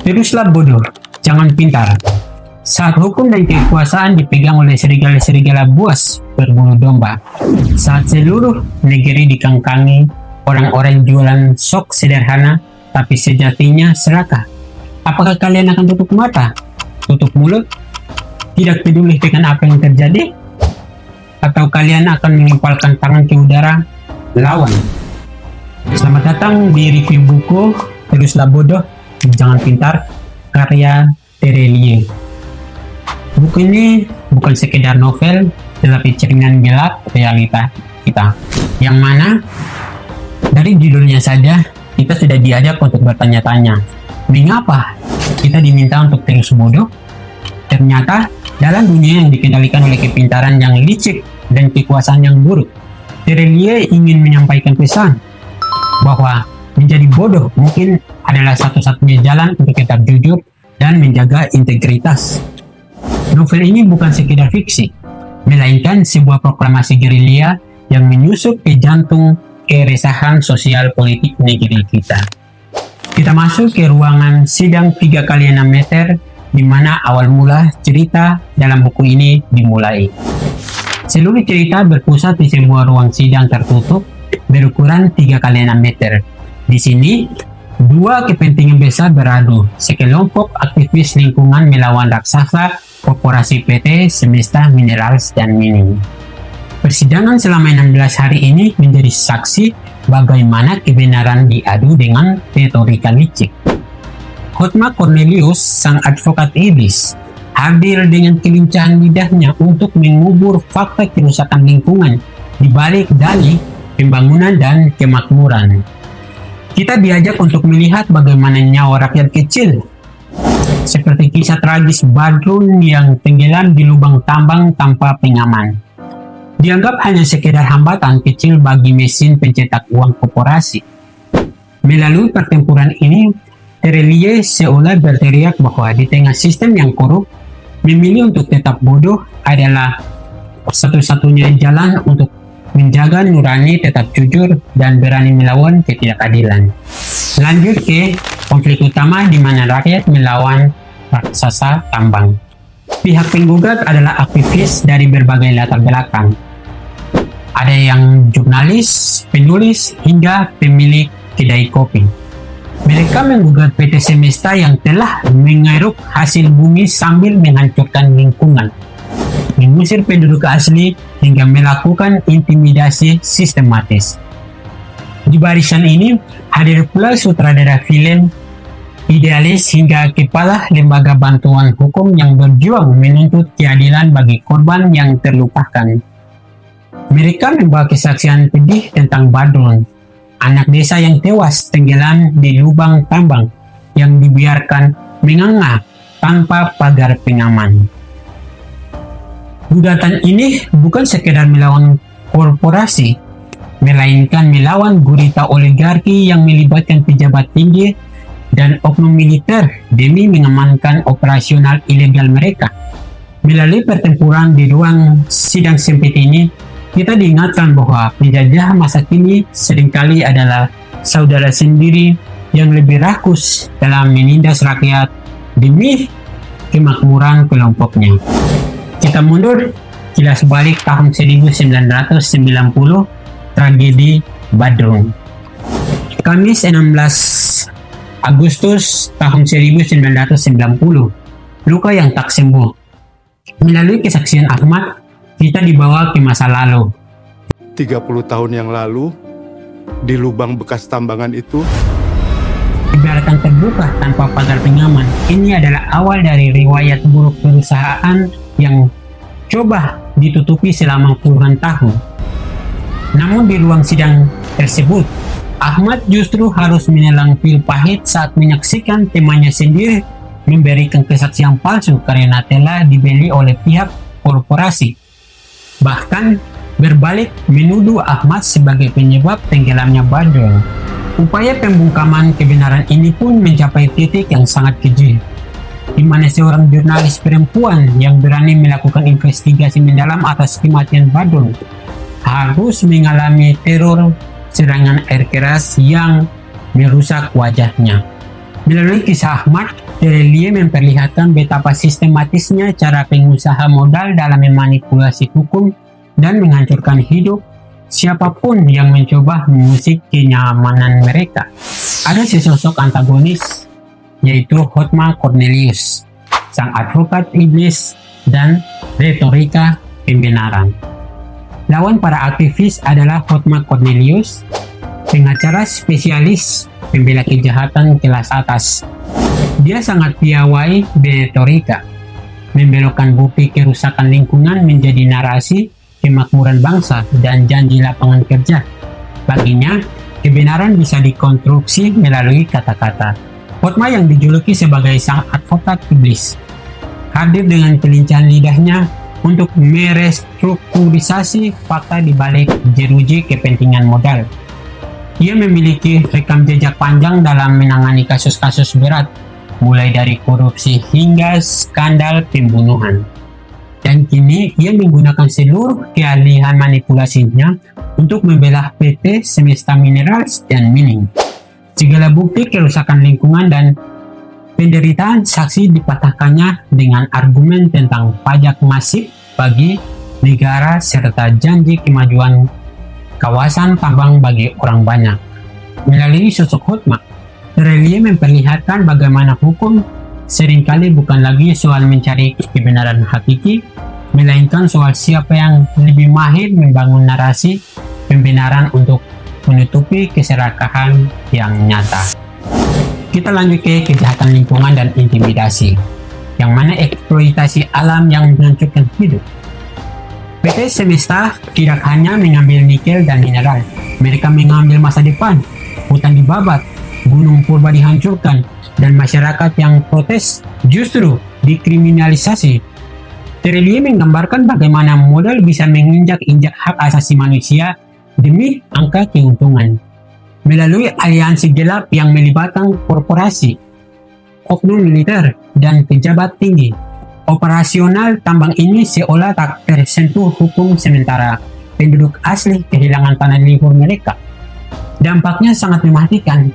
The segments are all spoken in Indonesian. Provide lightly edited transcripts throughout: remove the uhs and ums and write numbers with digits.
Teruslah bodoh, jangan pintar. Saat hukum dan kekuasaan dipegang oleh serigala-serigala buas berbulu domba, saat seluruh negeri dikangkangi orang-orang jualan sok sederhana tapi sejatinya serakah, apakah kalian akan tutup mata, tutup mulut, tidak peduli dengan apa yang terjadi? Atau kalian akan mengepalkan tangan ke udara, lawan? Selamat datang di review buku Teruslah Bodoh, Jangan Pintar, karya Terelie. Buku ini bukan sekedar novel, tetapi cerminan gelap realita kita. Yang mana, dari judulnya saja, kita sudah diajak untuk bertanya-tanya, mengapa kita diminta untuk terus bodoh? Ternyata, dalam dunia yang dikendalikan oleh kepintaran yang licik dan kekuasaan yang buruk, Terelie ingin menyampaikan pesan bahwa menjadi bodoh mungkin adalah satu-satunya jalan untuk tetap jujur dan menjaga integritas. Novel ini bukan sekedar fiksi, melainkan sebuah proklamasi gerilya yang menyusup ke jantung keresahan sosial politik negeri kita. Kita masuk ke ruangan sidang 3x6 meter, di mana awal mula cerita dalam buku ini dimulai. Seluruh cerita berpusat di sebuah ruang sidang tertutup berukuran 3x6 meter. Di sini, dua kepentingan besar beradu, sekelompok aktivis lingkungan melawan raksasa korporasi PT Semesta Minerals dan Mining. Persidangan selama 16 hari ini menjadi saksi bagaimana kebenaran diadu dengan retorika licik. Hotma Cornelius, sang advokat iblis, hadir dengan kelincahan lidahnya untuk mengubur fakta kerusakan lingkungan di balik dalih pembangunan dan kemakmuran. Kita diajak untuk melihat bagaimana nyawa rakyat kecil, seperti kisah tragis Badrun yang tenggelam di lubang tambang tanpa pengaman, dianggap hanya sekedar hambatan kecil bagi mesin pencetak uang korporasi. Melalui pertempuran ini, Terelie seolah berteriak bahwa di tengah sistem yang korup, memilih untuk tetap bodoh adalah satu-satunya jalan untuk menjaga nurani tetap jujur dan berani melawan ketidakadilan. Lanjut ke konflik utama di mana rakyat melawan raksasa tambang. Pihak penggugat adalah aktivis dari berbagai latar belakang. Ada yang jurnalis, penulis, hingga pemilik kedai kopi. Mereka menggugat PT Semesta yang telah mengeruk hasil bumi sambil menghancurkan lingkungan, mengusir penduduk asli, hingga melakukan intimidasi sistematis. Di barisan ini hadir pula sutradara film, idealis, hingga kepala lembaga bantuan hukum yang berjuang menuntut keadilan bagi korban yang terlupakan. Mereka membawa kesaksian pedih tentang Badrun, anak desa yang tewas tenggelam di lubang tambang yang dibiarkan menganga tanpa pagar pengaman. Gugatan ini bukan sekedar melawan korporasi, melainkan melawan gurita oligarki yang melibatkan pejabat tinggi dan oknum militer demi mengamankan operasional ilegal mereka. Melalui pertempuran di ruang sidang sempit ini, kita diingatkan bahwa penjajah masa kini seringkali adalah saudara sendiri yang lebih rakus dalam menindas rakyat demi kemakmuran kelompoknya. Kita mundur, kilas balik tahun 1990, tragedi Badrun. Kamis 16 Agustus tahun 1990, luka yang tak sembuh. Melalui kesaksian Ahmad, kita dibawa ke masa lalu. 30 tahun yang lalu, di lubang bekas tambangan itu, Ibaratkan terbuka tanpa pagar pengaman, ini adalah awal dari riwayat buruk perusahaan yang coba ditutupi selama puluhan tahun. Namun di ruang sidang tersebut, Ahmad justru harus menelan pil pahit saat menyaksikan temannya sendiri memberikan kesaksian palsu karena telah dibeli oleh pihak korporasi. Bahkan berbalik menuduh Ahmad sebagai penyebab tenggelamnya Badrun. Upaya pembungkaman kebenaran ini pun mencapai titik yang sangat keji, di mana seorang jurnalis perempuan yang berani melakukan investigasi mendalam atas kematian Badrun harus mengalami teror serangan air keras yang merusak wajahnya. Melalui kisah Ahmad, Terelie memperlihatkan betapa sistematisnya cara pengusaha modal dalam memanipulasi hukum dan menghancurkan hidup siapapun yang mencoba mengusik kenyamanan mereka. Ada sesosok antagonis, yaitu Hotma Cornelius, sang advokat iblis dan retorika pembenaran. Lawan para aktivis adalah Hotma Cornelius, pengacara spesialis pembela kejahatan kelas atas. Dia sangat piawai beretorika, membelokkan bukti kerusakan lingkungan menjadi narasi kemakmuran bangsa dan janji lapangan kerja. Baginya, kebenaran bisa dikonstruksi melalui kata-kata. Hotma yang dijuluki sebagai sang advokat iblis hadir dengan kelincahan lidahnya untuk merestrukturisasi fakta di balik jeruji kepentingan modal. Ia memiliki rekam jejak panjang dalam menangani kasus-kasus berat, mulai dari korupsi hingga skandal pembunuhan. Dan kini ia menggunakan seluruh keahlian manipulasinya untuk membelah PT Semesta Minerals dan Mining. Segala bukti kerusakan lingkungan dan penderitaan saksi dipatahkannya dengan argumen tentang pajak masif bagi negara serta janji kemajuan kawasan tambang bagi orang banyak. Melalui sosok Hotma, Terelie memperlihatkan bagaimana hukum seringkali bukan lagi soal mencari kebenaran hakiki, melainkan soal siapa yang lebih mahir membangun narasi pembenaran untuk menutupi keserakahan yang nyata. Kita lanjut ke kejahatan lingkungan dan intimidasi, yang mana eksploitasi alam yang menghancurkan hidup. PT Semesta tidak hanya mengambil nikel dan mineral, mereka mengambil masa depan. Hutan dibabat, gunung purba dihancurkan, dan masyarakat yang protes justru dikriminalisasi. Terelie menggambarkan bagaimana modal bisa menginjak-injak hak asasi manusia demi angka keuntungan. Melalui aliansi gelap yang melibatkan korporasi, oknum militer, dan pejabat tinggi, operasional tambang ini seolah tak tersentuh hukum sementara penduduk asli kehilangan tanah leluhur mereka. Dampaknya sangat mematikan,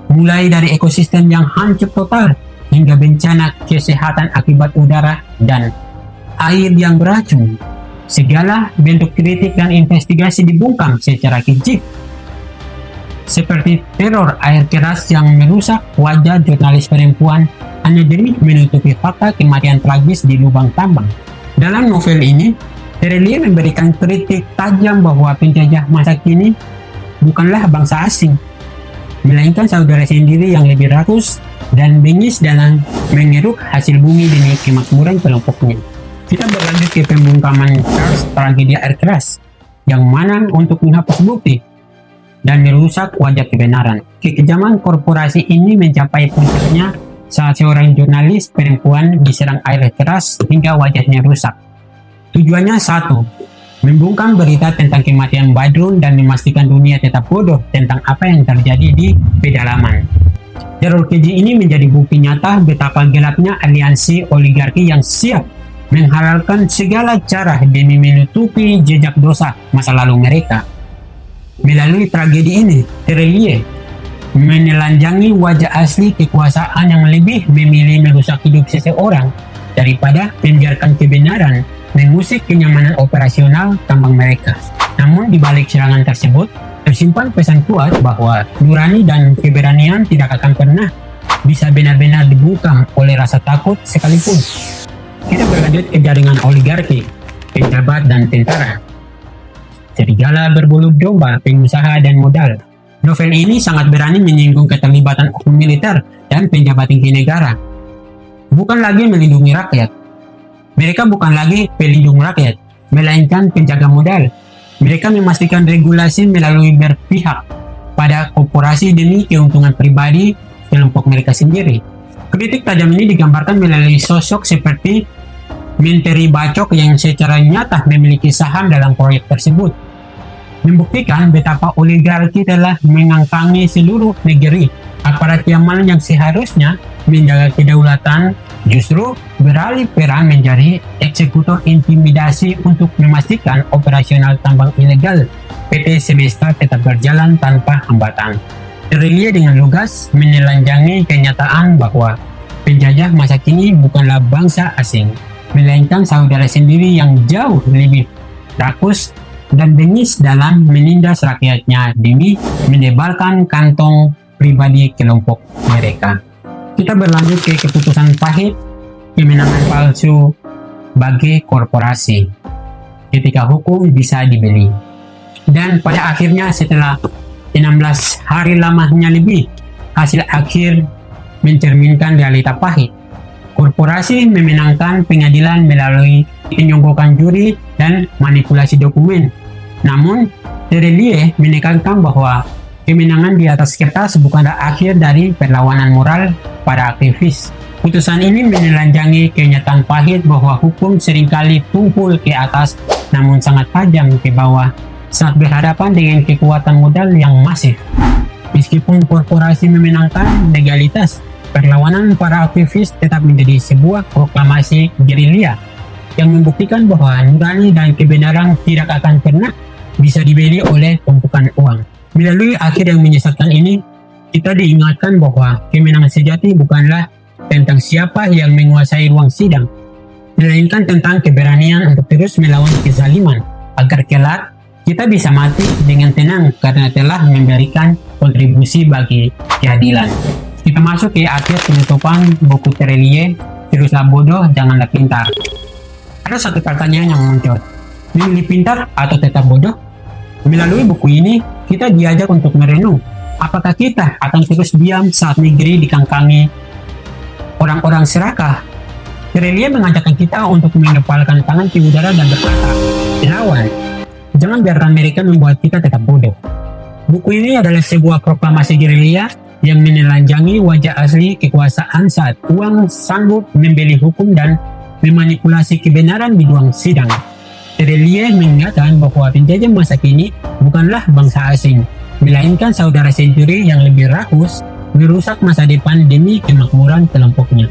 mulai dari ekosistem yang hancur total hingga bencana kesehatan akibat udara dan air yang beracun. Segala bentuk kritik dan investigasi dibungkam secara keji, seperti teror air keras yang merusak wajah jurnalis perempuan hanya demi menutupi fakta kematian tragis di lubang tambang. Dalam novel ini, Terelie memberikan kritik tajam bahwa penjajah masa kini bukanlah bangsa asing, melainkan saudara sendiri yang lebih rakus dan bengis dalam mengeruk hasil bumi demi kemakmuran kelompoknya. Kita berlanjut ke pembungkaman Charles tragedi air keras, yang mana untuk menghapus bukti dan merusak wajah kebenaran. Kekejaman korporasi ini mencapai puncaknya saat seorang jurnalis perempuan diserang air keras hingga wajahnya rusak. Tujuannya satu, membungkam berita tentang kematian Badrun dan memastikan dunia tetap bodoh tentang apa yang terjadi di pedalaman. Teror keji ini menjadi bukti nyata betapa gelapnya aliansi oligarki yang siap menghalalkan segala cara demi menutupi jejak dosa masa lalu mereka. Melalui tragedi ini, Terelie menelanjangi wajah asli kekuasaan yang lebih memilih merusak hidup seseorang daripada membiarkan kebenaran mengusik kenyamanan operasional tambang mereka. Namun di balik serangan tersebut, tersimpan pesan kuat bahwa nurani dan keberanian tidak akan pernah bisa benar-benar dibungkam oleh rasa takut sekalipun. Kita berlanjut ke jaringan oligarki, pejabat dan tentara. Serigala berbulu domba, pengusaha dan modal. Novel ini sangat berani menyinggung keterlibatan oknum militer dan pejabat tinggi negara. Bukan lagi melindungi rakyat. Mereka bukan lagi pelindung rakyat, melainkan penjaga modal. Mereka memastikan regulasi melalui berpihak pada korporasi demi keuntungan pribadi kelompok mereka sendiri. Kritik tajam ini digambarkan melalui sosok seperti Menteri Bacok yang secara nyata memiliki saham dalam proyek tersebut, membuktikan betapa oligarki telah mengangkangi seluruh negeri. Aparat keamanan yang seharusnya menjaga kedaulatan justru beralih peran menjadi eksekutor intimidasi untuk memastikan operasional tambang ilegal PT Semesta tetap berjalan tanpa hambatan. Terelie dengan lugas menelanjangi kenyataan bahwa penjajah masa kini bukanlah bangsa asing, melainkan saudara sendiri yang jauh lebih rakus dan bengis dalam menindas rakyatnya demi menebalkan kantong pribadi kelompok mereka. Kita berlanjut ke keputusan pahit kemenangan palsu bagi korporasi ketika hukum bisa dibeli. Dan pada akhirnya setelah 16 hari lamanya lebih, hasil akhir mencerminkan realita pahit. Korporasi memenangkan pengadilan melalui penyonggokan juri dan manipulasi dokumen. Namun, Terelie menekankan bahwa kemenangan di atas kertas bukanlah akhir dari perlawanan moral para aktivis. Putusan ini menelanjangi kenyataan pahit bahwa hukum seringkali tumpul ke atas namun sangat tajam ke bawah saat berhadapan dengan kekuatan modal yang masif. Meskipun korporasi memenangkan legalitas, perlawanan para aktivis tetap menjadi sebuah proklamasi gerilya yang membuktikan bahwa nurani dan kebenaran tidak akan pernah bisa dibeli oleh tumpukan uang. Melalui akhir yang menyesatkan ini, kita diingatkan bahwa kemenangan sejati bukanlah tentang siapa yang menguasai ruang sidang, melainkan tentang keberanian untuk terus melawan kezaliman, agar kelak kita bisa mati dengan tenang karena telah memberikan kontribusi bagi keadilan. Kita masuk ke akhir penutupan buku Terelie, Teruslah bodoh, janganlah pintar. Ada satu pertanyaan yang muncul, memilih pintar atau tetap bodoh? Melalui buku ini, kita diajak untuk merenung, apakah kita akan terus diam saat negeri dikangkangi orang-orang serakah? Terelie mengajakkan kita untuk mengepalkan tangan di udara dan berkata, "Lawan, jangan biarkan mereka membuat kita tetap bodoh." Buku ini adalah sebuah proklamasi gerilya yang menelanjangi wajah asli kekuasaan saat uang sanggup membeli hukum dan memanipulasi kebenaran di ruang sidang. Terelie mengingatkan bahwa penjajah masa kini bukanlah bangsa asing, melainkan saudara sendiri yang lebih rakus merusak masa depan demi kemakmuran kelompoknya.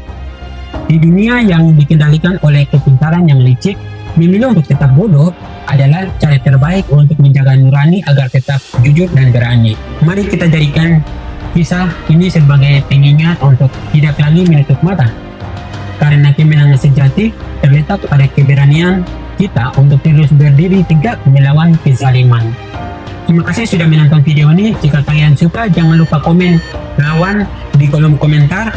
Di dunia yang dikendalikan oleh kepintaran yang licik, memilih untuk tetap bodoh adalah cara terbaik untuk menjaga nurani agar tetap jujur dan berani. Mari kita jadikan kisah ini sebagai pengingat untuk tidak lagi menutup mata, karena kemenangan sejati terletak pada keberanian kita untuk terus berdiri tegak melawan kezaliman. Terima kasih sudah menonton video ini. Jika kalian suka, jangan lupa komen lawan di kolom komentar,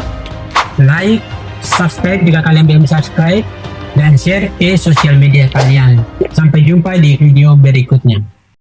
like, subscribe jika kalian belum subscribe, dan share ke sosial media kalian. Sampai jumpa di video berikutnya.